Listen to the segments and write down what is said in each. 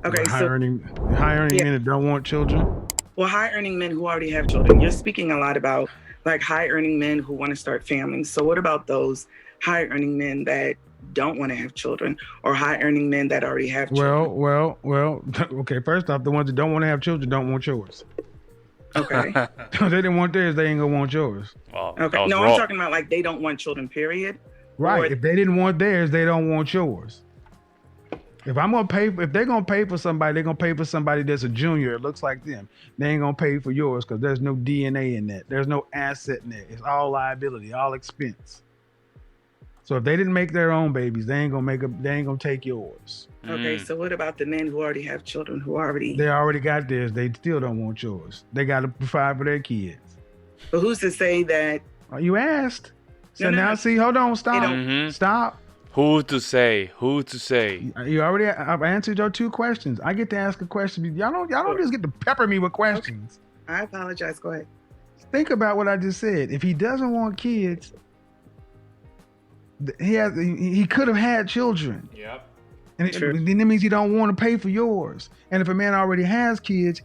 Okay, High so earning, high earning yeah, men that don't want children. well, high earning men who already have children. You're speaking a lot about like high earning men who want to start families. So what about those high earning men that don't want to have children, or high earning men that already have children? Well. Okay, first off, the ones that don't want to have children don't want yours. Okay. If they didn't want theirs, they ain't gonna want yours. Well, Okay. that was No, I'm raw. talking about like they don't want children, period. Right. Or If they didn't want theirs, they don't want yours. If they're gonna pay for somebody, they're gonna pay for somebody that's a junior. It looks like them. They ain't gonna pay for yours because there's no DNA in that. There's no asset in that. It's all liability, all expense. So if they didn't make their own babies, they ain't gonna take yours. okay, so what about the men who already have children who already They already got theirs. They still don't want yours. They got to provide for their kids. but who's to say that You asked. So No, now, no. see, hold on, stop, Mhm. stop. Who to say? Who to say? I've answered your 2 questions. I get to ask a question. Y'all don't just get to pepper me with questions. I apologize, go ahead. Think about what I just said. If he doesn't want kids, he could have had children. Yep. And True. then that means he don't want to pay for yours. And if a man already has kids,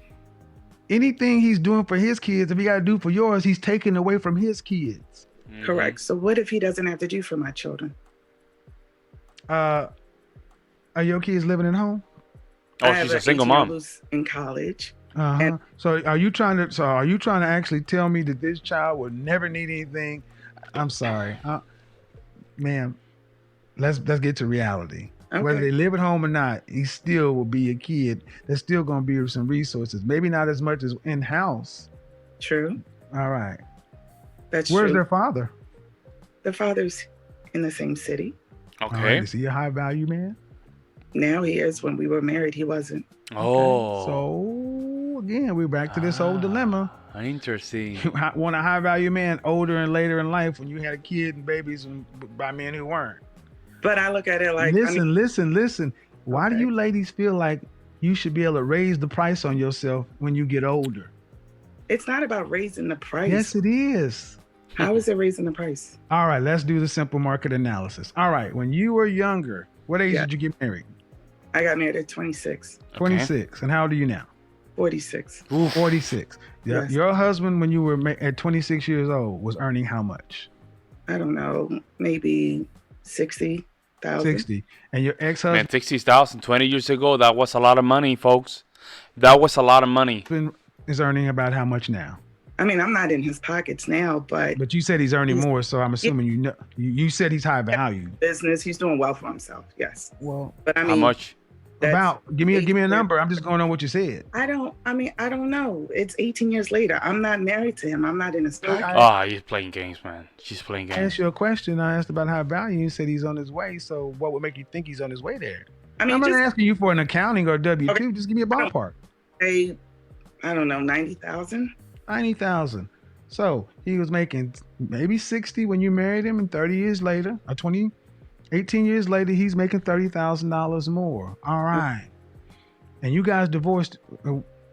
anything he's doing for his kids, if he got to do for yours, he's taking away from his kids. Correct. So what if he doesn't have to do for my children? Are your kids living at home? Oh, I have she's a an single 18-year-old mom. who's in college. Uh-huh. And- So are you trying to actually tell me that this child will never need anything? I'm sorry, ma'am. Let's get to reality. Okay. Whether they live at home or not, he still will be a kid. There's still going to be some resources. Maybe not as much as in house. True. All right. That's Where's true. their father? The father's in the same city. All Okay. right. Is he a high value man? Now he is. When we were married, he wasn't. Oh. So again, we're back to this whole dilemma. Interesting. You want a high value man older and later in life when you had a kid and babies by men who weren't. But I look at it like, Listen. Why do Okay. you ladies feel like you should be able to raise the price on yourself when you get older? it's not about raising the price. Yes, it is. How is it raising the price? All right, let's do the simple market analysis. All right, when you were younger, what age Yeah. did you get married? I got married at 26, 26. And how old are you now? 46. 46. Yeah. Yes. Your husband, when you were at 26 years old, was earning how much? I don't know, maybe 60,000. 60. And your Man, ex-husband 60,000 20 years ago, that was a lot of money, folks. That was a lot of money. is earning about how much now? I mean, I'm not in his pockets now, but But you said he's earning more, so I'm assuming you know. You said he's high value. business, he's doing well for himself. Yes. Well, But I mean, How much? that's give me a 18 number. I'm just going on what you said. I don't know. It's 18 years later. I'm not married to him. I'm not in his pocket. Ah, he's playing games, man. She's playing I games. asked you a question. I asked about high value. You said he's on his way. So what would make you think he's on his way there? I mean, I'm not just asking you for an accounting or W-2. Okay. Just give me a ballpark. say, I don't know, 90,000. 90,000. So he was making maybe 60 when you married him, and 30 years later, or 18 years later, he's making $30,000 more. All right. And you guys divorced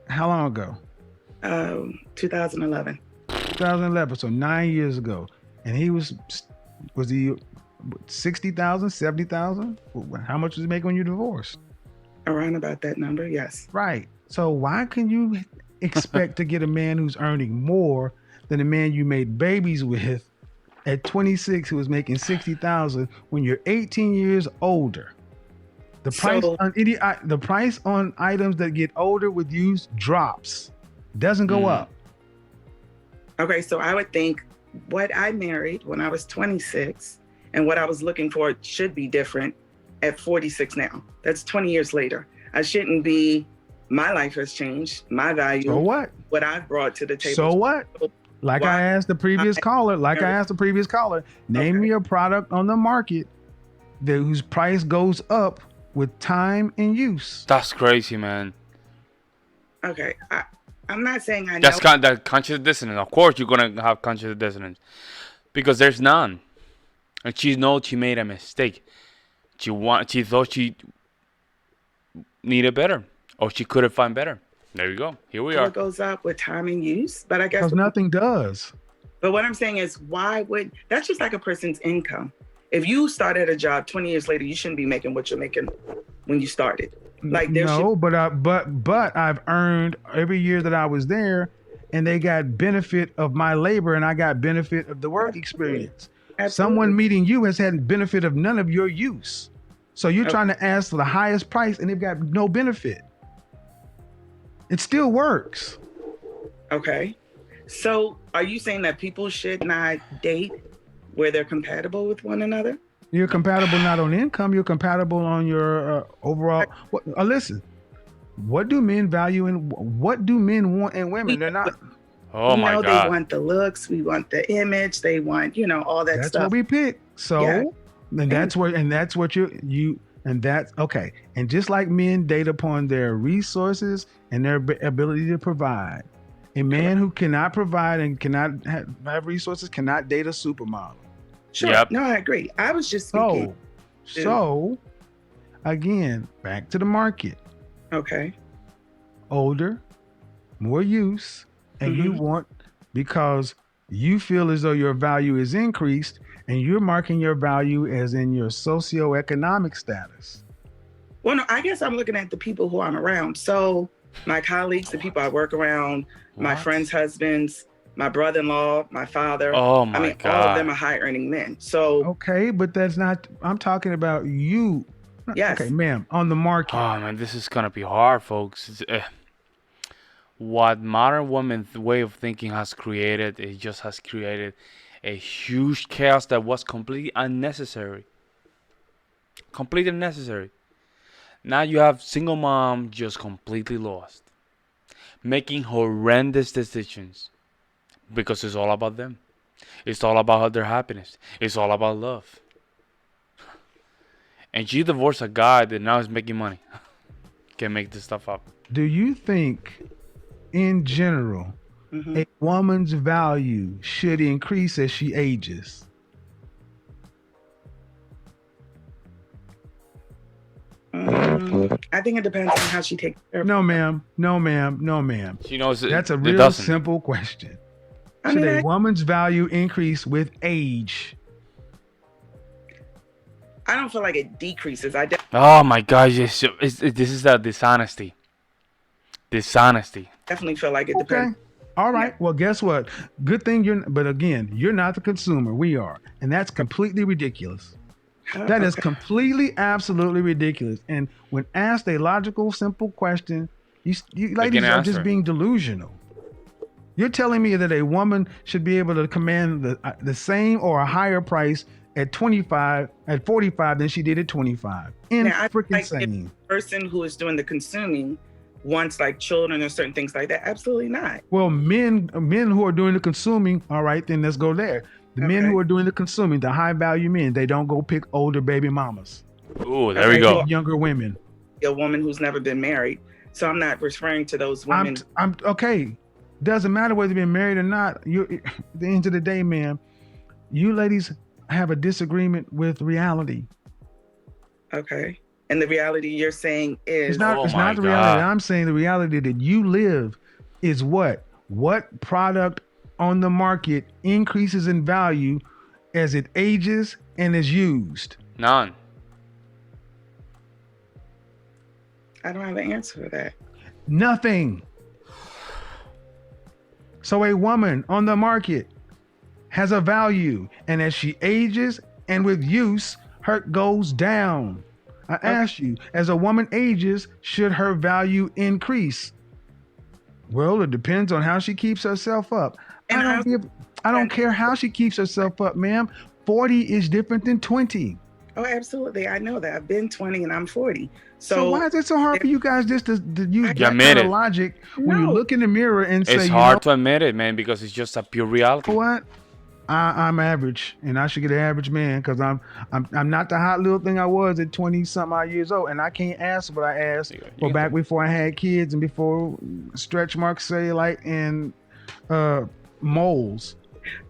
how long ago? 2011. 2011. So 9 years ago. And he was he 60,000, 70,000? How much was he making when you divorced? Around about that number, yes. Right. So why can you expect to get a man who's earning more than the man you made babies with at 26 who was making 60,000 when you're 18 years older? The price So- the price on items that get older with use drops. Doesn't go up. Okay, so I would think what I married when I was 26 and what I was looking for should be different at 46 now. That's 20 years later. I shouldn't be, my life has changed, my value, So what? what I've brought to the table. So what? Like Why- I asked the previous caller, name Okay. me a product on the market whose price goes up with time and use. That's crazy, man. Okay, I'm not saying I know. That's that conscious dissonance. Of course, you're gonna have conscious dissonance because there's none. And she knows she made a mistake. She thought she needed better, or she could have found better. There you go. Here we So are. it goes up with time and use, but I guess. Because nothing does. But what I'm saying is, why would that's just like a person's income? If you start at a job 20 years later, you shouldn't be making what you're making when you started. Like there should. No, but I've earned every year that I was there, and they got benefit of my labor, and I got benefit of the work experience. Absolutely. Someone meeting you has had benefit of none of your use. So you're Okay. trying to ask for the highest price, and they've got no benefit. It still works. Okay. So are you saying that people should not date where they're compatible with one another? You're compatible not on income. You're compatible on your overall. Listen, what do men value and what do men want in women? They're not. Oh we my know God. They want the looks, we want the image, they want, all that That's stuff. what we pick. So, Yeah. and that's what you and that's okay. And just like men date upon their resources and their ability to provide, a man who cannot provide and cannot have resources cannot date a supermodel. Sure. Yep. No, I agree. I was just speaking. So again, back to the market. Okay. Older, more use, and you want, because you feel as though your value is increased, and you're marking your value as in your socioeconomic status. Well, no, I guess I'm looking at the people who I'm around. So my colleagues, the people I work around, my What? friends' husbands, my brother-in-law, my father. Oh my I mean, God. all of them are high-earning men. So Okay, but that's not, I'm talking about you. yes. Okay, ma'am, on the market. Oh man, this is gonna be hard, folks. What modern women's way of thinking has created, it just has created a huge chaos that was completely unnecessary. Completely unnecessary. Now you have single mom just completely lost, making horrendous decisions because it's all about them. It's all about their happiness. It's all about love. And she divorced a guy that now is making money. Can't make this stuff up. Do you think, in general, a woman's value should increase as she ages? I think it depends on how she takes care of No, ma'am. No, ma'am. No, ma'am. She knows it. That's a it real doesn't. simple question. I Should mean, a woman's value increase with age? I don't feel like it decreases. Oh my gosh, this is the dishonesty. Dishonesty. Definitely feel like it Okay. depends. All right. Well, guess what? Good thing but again, you're not the consumer. We are. And that's completely ridiculous. That is completely, absolutely ridiculous. And when asked a logical, simple question, you ladies are just answer. being delusional. You're telling me that a woman should be able to command the same or a higher price at 45 than she did at 25. Now, I Freaking like if insane. the person who is doing the consuming wants like children or certain things like that. Absolutely not. Well, men who are doing the consuming, all right, then let's go there. The men Okay. who are doing the consuming, the high value men, they don't go pick older baby mamas. Ooh, there we Okay, go. well, Younger women. a woman who's never been married. So I'm not referring to those women. I'm okay. Doesn't matter whether you've been married or not. At the end of the day, man, you ladies have a disagreement with reality. Okay. And the reality you're saying is It's not. Oh it's my not the reality. God. I'm saying the reality that you live is what product on the market increases in value as it ages and is used. None. I don't have an answer for that. Nothing. So a woman on the market has a value, and as she ages and with use, her goes down. I ask you, as a woman ages, should her value increase? Well, it depends on how she keeps herself up. And I don't care how she keeps herself up, ma'am. 40 is different than 20. Oh, absolutely. I know that. I've been 20 and I'm 40. So why is it so hard for you guys just to use that admit kind of it. logic when you No. look in the mirror and say, It's hard to admit it, man, because it's just a pure reality. you know what? I'm average, and I should get an average man because I'm not the hot little thing I was at 20 something odd years old, and I can't ask what I asked for back before I had kids and before stretch marks, cellulite, and moles.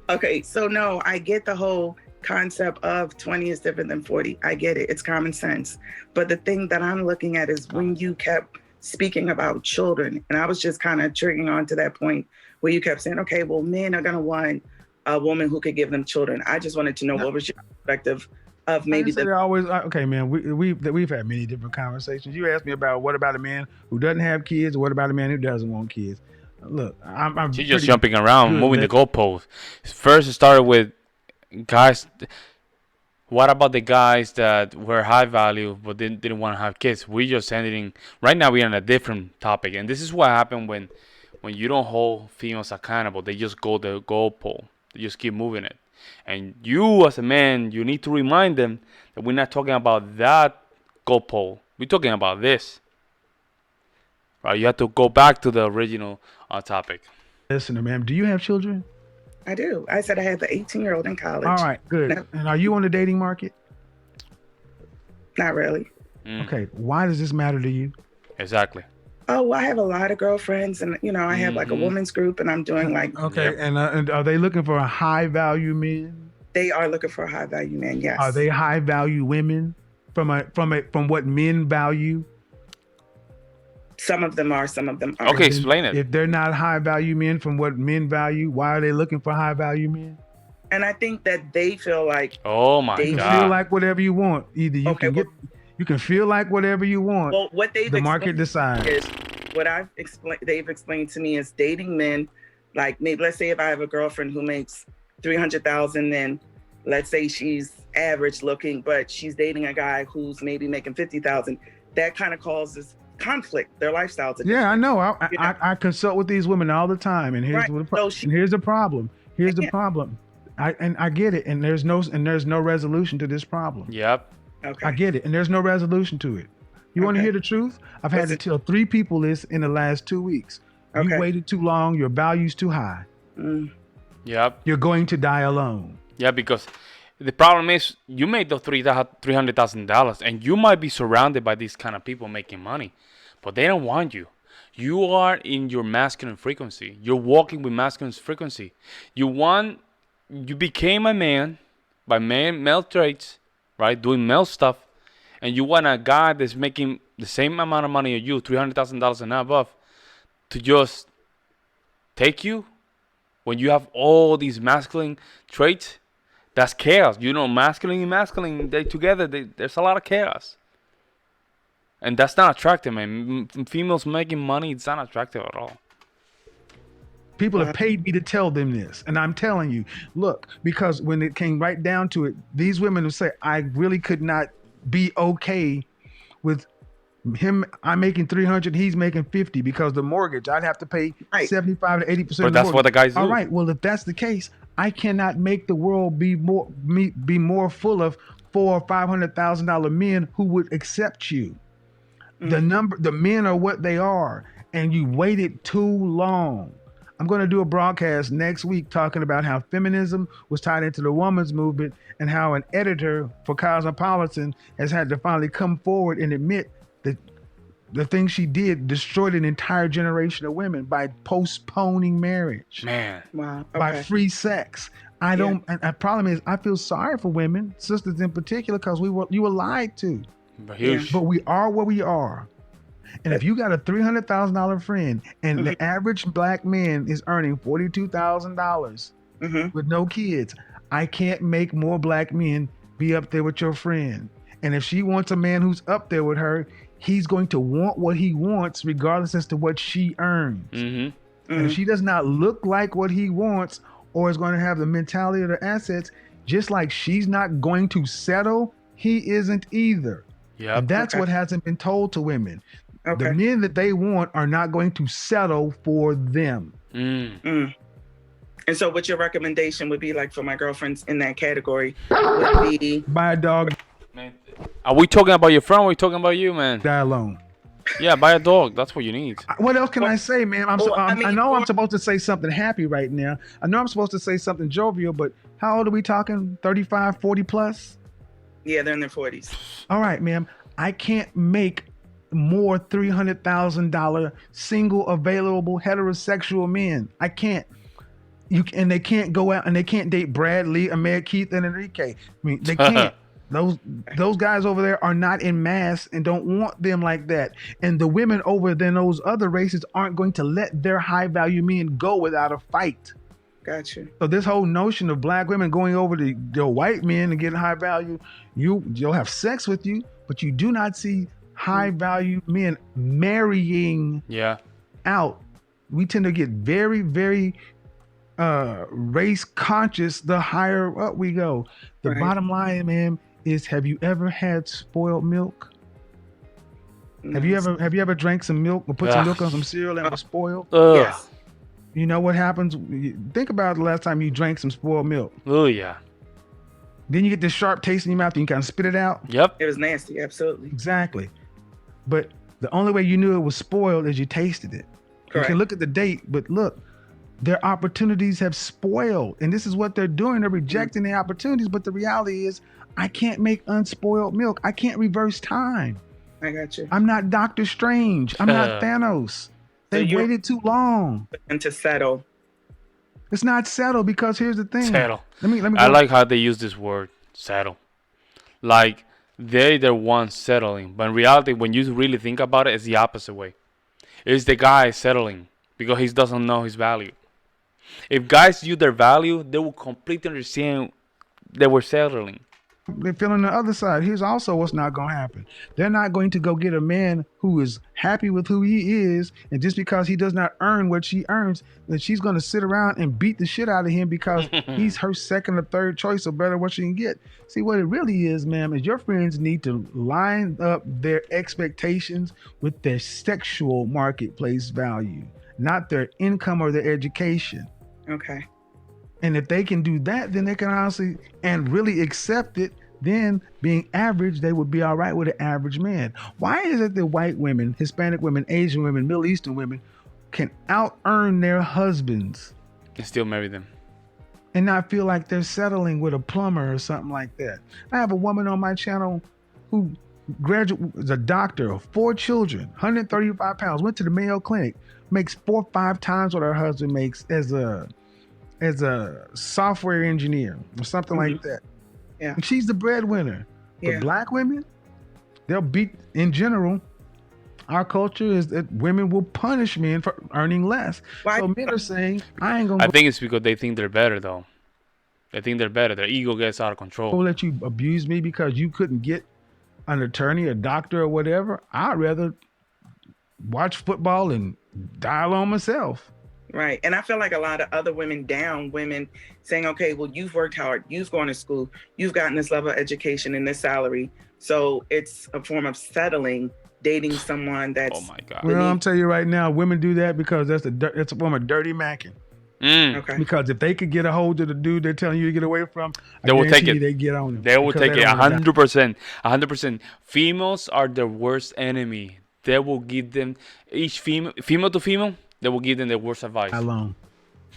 Okay, so no, I get the whole concept of 20 is different than 40. I get it. It's common sense. But the thing that I'm looking at is when you kept speaking about children, and I was just kind of triggering on to that point where you kept saying, okay, well, men are going to want a woman who could give them children. I just wanted to know what was your perspective of I maybe didn't say the they always. Okay, man. We've had many different conversations. You asked me about what about a man who doesn't have kids, or what about a man who doesn't want kids. Look, I'm She's just pretty jumping around, good. moving the goalposts. First, it started with guys. What about the guys that were high value but didn't want to have kids? We just ending. Right now, we're on a different topic, and this is what happened when you don't hold females accountable. They just go the goalpost. They just keep moving it, and you as a man, you need to remind them that we're not talking about that goalpost. We're talking about this. Right? You have to go back to the original topic. Listener, ma'am, do you have children? I do. I said I had the 18-year-old in college. All right, good. No, And are you on the dating market? not really. Okay. Why does this matter to you? Exactly. Oh, well, I have a lot of girlfriends, and I have like a women's group, and I'm doing like Okay. Yep. And are they looking for a high value men? they are looking for a high value man. Yes. Are they high value women from what men value? Some of them are. Some of them aren't. Okay, explain it. If they're not high value men from what men value, why are they looking for high value men? And I think that they feel like, Oh my They You can God. feel like whatever you want. Either you Okay, you can feel like whatever you want. well, what they've The market explained decides. is what they've explained to me is dating men, like maybe let's say if I have a girlfriend who makes 300,000, and let's say she's average looking, but she's dating a guy who's maybe making 50,000. That kind of causes conflict. Their lifestyles are Yeah, I know. You know? I consult with these women all the time, and here's Right. and here's the problem. Here's the Yeah. problem. I get it, and there's no resolution to this problem. Yep. Okay. I get it, and there's no resolution to it. You want to Okay. hear the truth? I've had What's to it? tell 3 people this in the last 2 weeks. You Okay. waited too long. Your value's too high. Mm. Yep. You're going to die alone. Yeah, because the problem is you made the $300,000, and you might be surrounded by these kind of people making money, but they don't want you. You are in your masculine frequency. You're walking with masculine frequency. You became a man by male traits, right? Doing male stuff, and you want a guy that's making the same amount of money as you, $300,000 and above, to just take you when you have all these masculine traits. That's chaos. Masculine and masculine, they together, there's a lot of chaos. And that's not attractive, man. Females making money, it's not attractive at all. People have paid me to tell them this, and I'm telling you, look, because when it came right down to it, these women who say, I really could not be okay with him. I'm making 300, he's making 50 because the mortgage, I'd have to pay Right. 75 to 80%. But that's what the guys do. All right, well, if that's the case, I cannot make the world be more full of $400,000 or $500,000 men who would accept you. The men are what they are, and you waited too long. I'm going to do a broadcast next week talking about how feminism was tied into the women's movement, and how an editor for Cosmopolitan has had to finally come forward and admit that the thing she did destroyed an entire generation of women by postponing marriage, Man. Wow. by Okay. free sex. And the problem is, I feel sorry for women, sisters in particular, because you were lied to. But huge. But we are where we are. And if you got a $300,000 friend, and the average black man is earning $42,000 with no kids, I can't make more black men be up there with your friend. And if she wants a man who's up there with her, he's going to want what he wants, regardless as to what she earns. Mm-hmm. And if she does not look like what he wants, or is going to have the mentality of the assets, just like she's not going to settle, he isn't either. Yep. And that's what hasn't been told to women. Okay. The men that they want are not going to settle for them. And so what your recommendation would be, like for my girlfriends in that category, would be Buy a dog, Man, are we talking about your friend or are we talking about you, man? die alone. Yeah, buy a dog. That's what you need. What else can I say, man? I mean, know I'm supposed to say something happy right now. I know I'm supposed to say something jovial, but how old are we talking? 35, 40 plus? yeah, they're in their 40s. All right, ma'am. I can't make more $300,000 single available heterosexual men. I can't. And they can't go out and they can't date Bradley, Ahmed, Keith, and Enrique. I mean, they can't. Those guys over there are not in mass and don't want them like that. And the women over there in those other races aren't going to let their high value men go without a fight. Got you. So this whole notion of black women going over to the white men and getting high value, you'll have sex with you, but you do not see high value men marrying out. We tend to get very, very race conscious the higher up we go. The bottom line, man, is have you ever had spoiled milk? No. Have you ever drank some milk or put some milk on some cereal and it was spoiled? Yes. You know what happens? Think about the last time you drank some spoiled milk. Oh yeah. Then you get this sharp taste in your mouth and you kind of spit it out. Yep. It was nasty. Absolutely. Exactly. But the only way you knew it was spoiled is you tasted it. Correct. You can look at the date, but look, their opportunities have spoiled. And this is what they're doing. They're rejecting the opportunities. But the reality is, I can't make unspoiled milk. I can't reverse time. I got you. I'm not Doctor Strange. I'm not Thanos. They waited too long. And to settle. It's not settle because here's the thing. Settle. Let me I like how they use this word, settle. Like they're the ones settling, but in reality, when you really think about it, it's the opposite way. It's the guy settling because he doesn't know his value. If guys knew their value, they will completely understand they were settling. They're feeling the other side. Here's also what's not going to happen. They're not going to go get a man who is happy with who he is, and just because he does not earn what she earns, that she's going to sit around and beat the shit out of him because he's her second or third choice or better what she can get. See, what it really is, ma'am, is your friends need to line up their expectations with their sexual marketplace value, not their income or their education. Okay. And if they can do that, then they can honestly and really accept it. Then being average, they would be all right with an average man. Why is it that white women, Hispanic women, Asian women, Middle Eastern women can out earn their husbands And still marry them. and not feel like they're settling with a plumber or something like that? I have a woman on my channel who was a doctor of 4 children, 135 pounds, went to the Mayo Clinic, makes 4 or 5 times what her husband makes as a software engineer or something like that. Yeah. And she's the breadwinner. Yeah. But black women, they'll beat, in general, our culture is that women will punish men for earning less. Why? So men are saying, I ain't going I to think it's because they think they're better, though. They think they're better. Their ego gets out of control. let you abuse me because you couldn't get an attorney, a doctor, or whatever. I'd rather watch football and die alone myself. Right. And I feel like a lot of other women down women saying, okay, well, you've worked hard, you've gone to school, you've gotten this level of education and this salary. So it's a form of settling, dating someone that's... Oh, my God. Well, I'm telling you right now, women do that because it's a form of dirty macking. Okay. Because if they could get a hold of the dude they're telling you to get away from, They will take it. They get on him. They will Because take they it don't wanna die. 100%. 100%. Females are their worst enemy. They will give them, each female to female, they will give them the worst advice. Alone.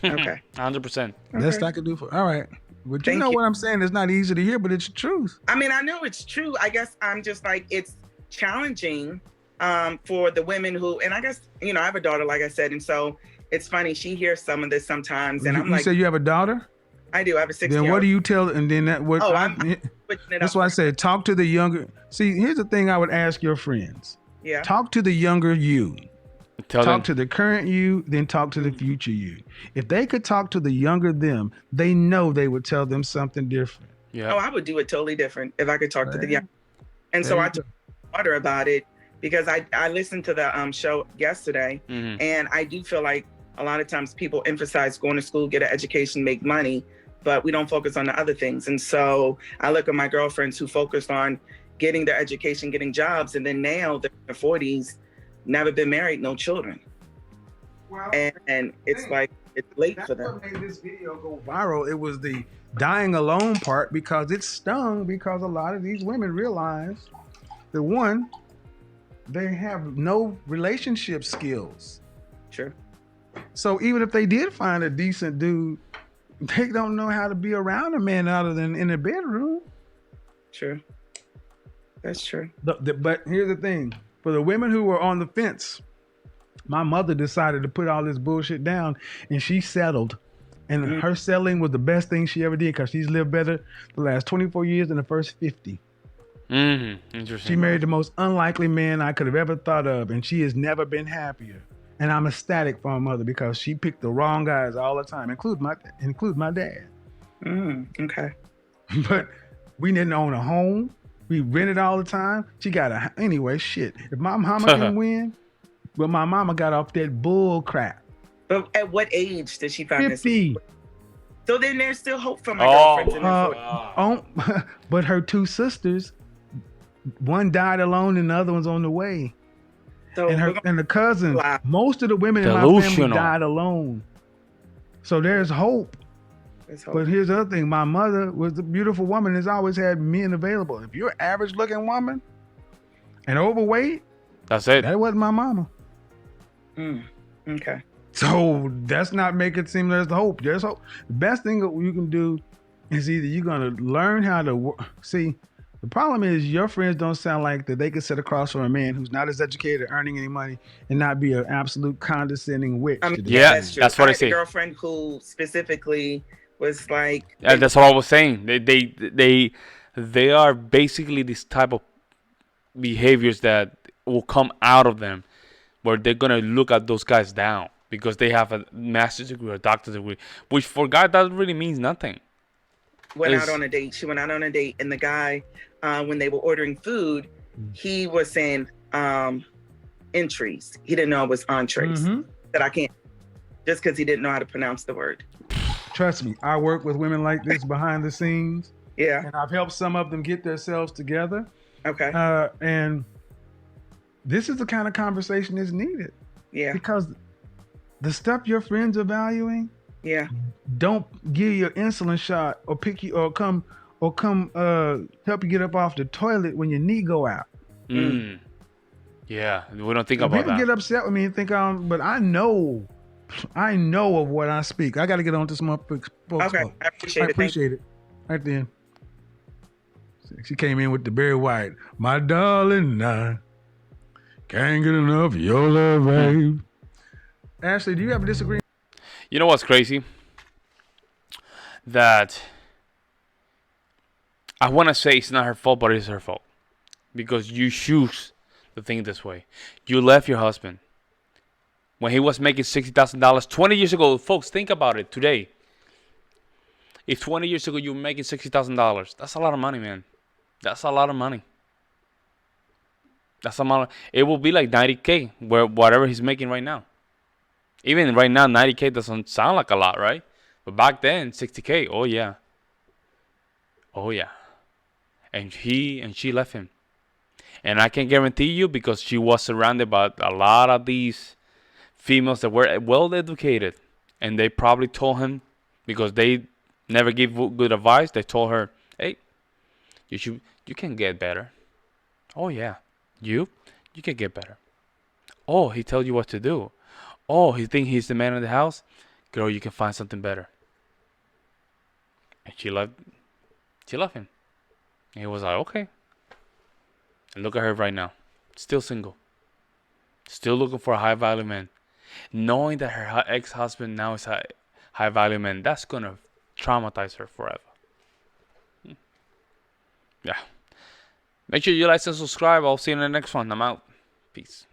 Okay. 100%. Best I could do for. All right. But you Thank know you. what I'm saying? It's not easy to hear, but it's the truth. I mean, I know it's true. I guess I'm just like, it's challenging for the women who, and I guess, you know, I have a daughter, like I said, and so it's funny. She hears some of this sometimes, and I'm You like, say you have a daughter? I do. I have a 6-year-old. Then what do you tell? And then that what? Oh, I'm switching it that's up. why I said talk to the younger. See, here's the thing I would ask your friends. Yeah. Talk to the younger you. Tell Talk them. to the current you, then talk to the future you. If they could talk to the younger them, they know they would tell them something different. Yeah. Oh, I would do it totally different if I could talk to the Right. young. And so I told my daughter about it because I listened to the show yesterday, Mhm. and I do feel like a lot of times people emphasize going to school, get an education, make money, but we don't focus on the other things. And so I look at my girlfriends who focused on getting their education, getting jobs, and then now they're in their 40s, never been married, no children. Well, And it's like, it's late that's for them. what made this video go viral. It was the dying alone part because it stung because a lot of these women realized that one, they have no relationship skills. Sure. So even if they did find a decent dude, they don't know how to be around a man other than in the bedroom. True. That's true. But here's the thing. For the women who were on the fence, my mother decided to put all this bullshit down and she settled. And her settling was the best thing she ever did because she's lived better the last 24 years than the first 50. Interesting. She married the most unlikely man I could have ever thought of, and she has never been happier. And I'm ecstatic for my mother because she picked the wrong guys all the time, include my dad. Okay. But we didn't own a home. We rented all the time. She got anyway. Shit. If my mama can win, but my mama got off that bull crap. But at what age did she find this? 50. So then there's still hope for my girlfriends in their 40s. But her two sisters, one died alone and the other one's on the way. So And the cousins, most of the women in my family died alone. So there's hope. But here's the other thing. My mother was a beautiful woman, has always had men available. If you're an average looking woman and overweight, that's it. That wasn't my mama. Okay. So that's not make it seem there's hope. There's hope. The best thing that you can do is either you're going to learn how to see. The problem is your friends don't sound like that they could sit across from a man who's not as educated, earning any money, and not be an absolute condescending witch. Yeah, that's what I say. A girlfriend who specifically was like, that's what I was saying. They are basically this type of behaviors that will come out of them, where they're gonna look at those guys down because they have a master's degree or a doctor's degree, which for guys that really means nothing. Went out on a date. She went out on a date, and the guy, when they were ordering food, he was saying entries. He didn't know it was entrees. That I can't, just because he didn't know how to pronounce the word. Trust me, I work with women like this behind the scenes. Yeah. And I've helped some of them get themselves together. Okay. And this is the kind of conversation that's needed. Yeah. Because the stuff your friends are valuing, don't give you an insulin shot or pick you or come help you get up off the toilet when your knee go out. Yeah, we don't think about people that. Get upset with me and think but I know of what I speak. I got to get on to some folks. Okay, I appreciate it. Right then. She came in with the Barry White. My darling, I can't get enough of your love, babe. Ashley, do you have a disagreement? You know what's crazy? That I want to say it's not her fault, but it's her fault. Because you choose to think this way. You left your husband when he was making $60,000 20 years ago. Folks, think about it today. If 20 years ago you were making $60,000, that's a lot of money, man. That's a lot of money. That's a lot. It will be like $90K, whatever he's making right now. Even right now, $90K doesn't sound like a lot, right? But back then, $60K, oh yeah. Oh yeah. And she left him. And I can guarantee you, because she was surrounded by a lot of these females that were well educated, and they probably told him, because they never give good advice, they told her, hey, you can get better. Oh yeah. You can get better. Oh, he tells you what to do. Oh, he think he's the man of the house. Girl, you can find something better. And she left him. And he was like, okay. And look at her right now. Still single. Still looking for a high value man. Knowing that her ex-husband now is a high value man, that's going to traumatize her forever. Yeah. Make sure you like and subscribe. I'll see you in the next one. I'm out. Peace.